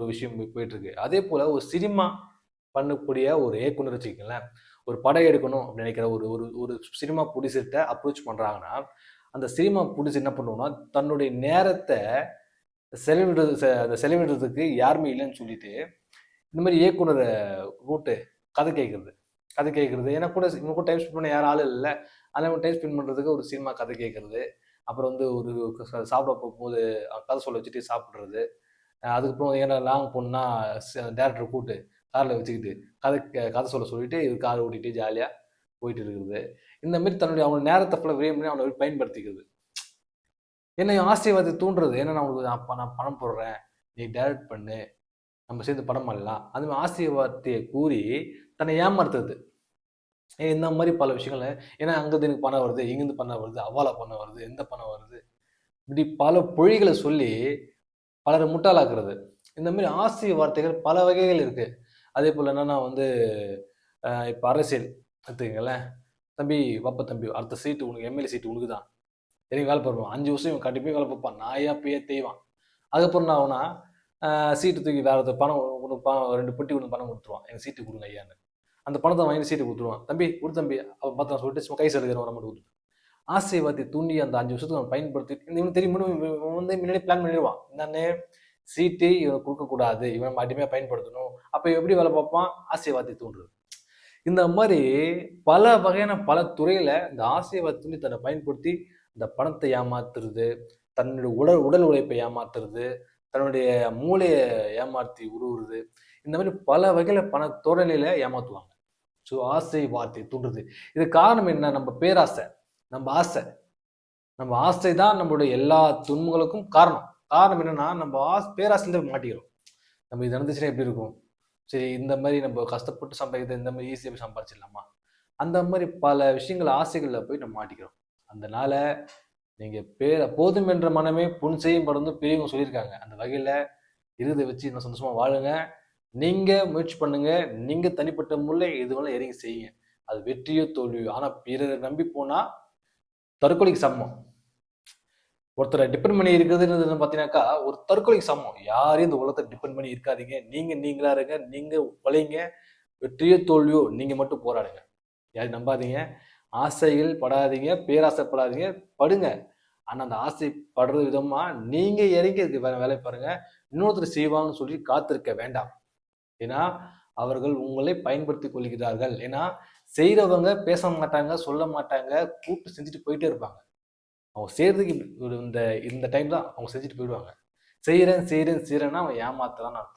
ஒரு விஷயம் போயிட்டு இருக்கு. அதே போல ஒரு சினிமா பண்ணக்கூடிய ஒரு இயக்குனர் வச்சுக்கங்களேன், ஒரு படம் எடுக்கணும் அப்படின்னு நினைக்கிற ஒரு ஒரு ஒரு சினிமா ப்ரொடியூசர்ட்ட அப்ரோச் பண்றாங்கன்னா, அந்த சினிமா ப்ரொடியூசர் என்ன பண்ணுவோம்னா, தன்னுடைய நேரத்த அந்த செலவிடுறதுக்கு யாருமே இல்லைன்னு சொல்லிட்டு, இந்த மாதிரி இயக்குனர கூப்பிட்டு கதை கேட்கறது. கதை கேட்கறது. ஏன்னா கூட இவங்க கூட டைம் ஸ்பெண்ட் பண்ண யாரும் ஆள் இல்ல. அதனால டைம் ஸ்பெண்ட் பண்றதுக்கு ஒரு சினிமா கதை கேட்கறது. அப்புறம் வந்து ஒரு சாப்பிட போகும்போது கதை சொல்ல வச்சுட்டு சாப்பிடுறது. அதுக்கப்புறம் ஏன்னா லாங் போகணும்னா டேரக்டர கூப்பிட்டு கார்ல வச்சுக்கிட்டு கதை சொல்ல சொல்லிட்டு இது கார் ஓட்டிட்டு ஜாலியா போயிட்டு இருக்கிறது. இந்த மாதிரி தன்னுடைய அவங்க நேரத்தை ஃபுல்லா விரயம் பண்ணி அவனை பயன்படுத்திக்கிறது. என்ன ஆசைவாதத்தை தூண்டுறது. ஏன்னா நான் உனக்கு நான் பணம் போடுறேன். நீ டைரக்ட் பண்ணு. நம்ம சேர்ந்து படம் பண்ணலாம். அந்த மாதிரி ஆசைவார்த்தையை கூறி தன்னை ஏமாத்துறது. இந்த மாதிரி பல விஷயங்கள ஏன்னா அங்கிருந்து எனக்கு பணம் வருது, இங்கிருந்து பணம் வருது, அவ்வால பணம் வருது, எந்த பணம் வருது. இப்படி பல பொய்களை சொல்லி பலரை முட்டாளாக்குறது. இந்த மாதிரி ஆசை வார்த்தைகள் பல வகைகள் இருக்கு. அதே போல என்னன்னா வந்து இப்ப அரசியல் எடுத்துக்கங்களேன். தம்பி வாப்பா தம்பி அடுத்த சீட்டு உனக்கு எம்எல்ஏ சீட்டு உனக்கு தான். எனக்கு வேலை பார்ப்பான். 5 வருஷம் இவன் கண்டிப்பா வேலை பார்ப்பான். நாயா பேய தேய்வான். அதுக்கப்புறம் என்ன ஆகும்னா, சீட்டு தூக்கி வேற ஒருத்தர் பணம் உனக்கு 2 பெட்டி கொண்டு பணம் குடுத்துருவான். எனக்கு சீட்டு குடுங்க ஐயான்னு. அந்த பணத்த வாங்கி சீட்டு குடுத்துருவான். தம்பி குடு தம்பி. அவன் பார்த்தான் சொல்லிட்டு சும்மா கை சலுகைன்னு ஒரு அமௌண்ட் குடுத்துட்டு. ஆசை வார்த்தைய தூண்டி அந்த 5 வருஷத்துக்கு அவன் பயன்படுத்தி இவனுக்கு தெரியும் இவன் வந்து முன்னாடியே பிளான் பண்ணிடுவான். என்னன்னு சீட்டு இவனுக்கு குடுக்கக்கூடாது. இவன் அடிமையா பயன்படுத்தணும். அப்ப எப்படி வேலை பார்ப்பான்? ஆசை வார்த்தைய தூண்டுறது. இந்த மாதிரி பல வகையான பல துறையில இந்த ஆசை வார்த்தை தூண்டி தன்னை பயன்படுத்தி இந்த பணத்தை ஏமாத்துறது, தன்னுடைய உடல் உழைப்பை ஏமாத்துறது, தன்னுடைய மூளைய ஏமாத்தி உருவுறது. இந்த மாதிரி பல வகையில பண தோரணையில ஏமாத்துவாங்க. ஸோ ஆசை வார்த்தை தூண்டுறது. இதுக்கு காரணம் என்ன? நம்ம பேராசை. நம்ம ஆசை. நம்ம ஆசை தான் நம்மளுடைய எல்லா துன்பங்களுக்கும் காரணம். காரணம் என்னன்னா, நம்ம பேராசையில மாட்டிக்கிறோம். நம்ம இது நடந்துச்சுன்னா எப்படி இருக்கும்? சரி இந்த மாதிரி நம்ம கஷ்டப்பட்டு சம்பாதிக்கிறது இந்த மாதிரி ஈஸியா போய் சம்பாதிச்சிடலாமா? அந்த மாதிரி பல விஷயங்கள் ஆசைகள்ல போய் நம்ம மாட்டிக்கிறோம். அதனால நீங்க போதும் என்ற மனமே புண் செய்யும் படம்னு பெரியவங்க சொல்லியிருக்காங்க. அந்த வகையில இருதை வச்சு இன்னும் சந்தோஷமா வாழுங்க. நீங்க முயற்சி பண்ணுங்க. நீங்க தனிப்பட்ட முறையில எது வேணாலும் இறங்கி செய்யுங்க. அது வெற்றியோ தோல்வியோ. ஆனா பிறரை நம்பி போனா தற்கொலைக்கு சமம். ஒருத்தரை டிபெண்ட் பண்ணி இருக்கிறதுன்றது பார்த்தீங்கன்னாக்கா, ஒரு தற்கொலைக்கு சமம். யாரையும் இந்த உலகத்தை டிபெண்ட் பண்ணி இருக்காதீங்க. நீங்க நீங்களா இருங்க. நீங்க உழைங்க. வெற்றியோ தோல்வியோ நீங்க மட்டும் போராடுங்க. யாரையும் நம்பாதீங்க. ஆசைகள் படாதீங்க. பேராசைப்படாதீங்க. படுங்க. ஆனா அந்த ஆசைப்படுற விதமா நீங்க இறங்கி அதுக்கு வேலை பாருங்க. இன்னொருத்தர் செய்வாங்கன்னு சொல்லி காத்திருக்க வேண்டாம். ஏன்னா அவர்கள் உங்களை பயன்படுத்திக் கொள்கிறார்கள். ஏன்னா செய்றவங்க பேச மாட்டாங்க, சொல்ல மாட்டாங்க, கூப்பிட்டு செஞ்சுட்டு போயிட்டே இருப்பாங்க. அவங்க செய்யறதுக்கு இந்த இந்த டைம் தான் அவங்க செஞ்சுட்டு போயிடுவாங்க. செய்றேன்னா அவன் ஏமாத்துறான்னு அர்த்தம்.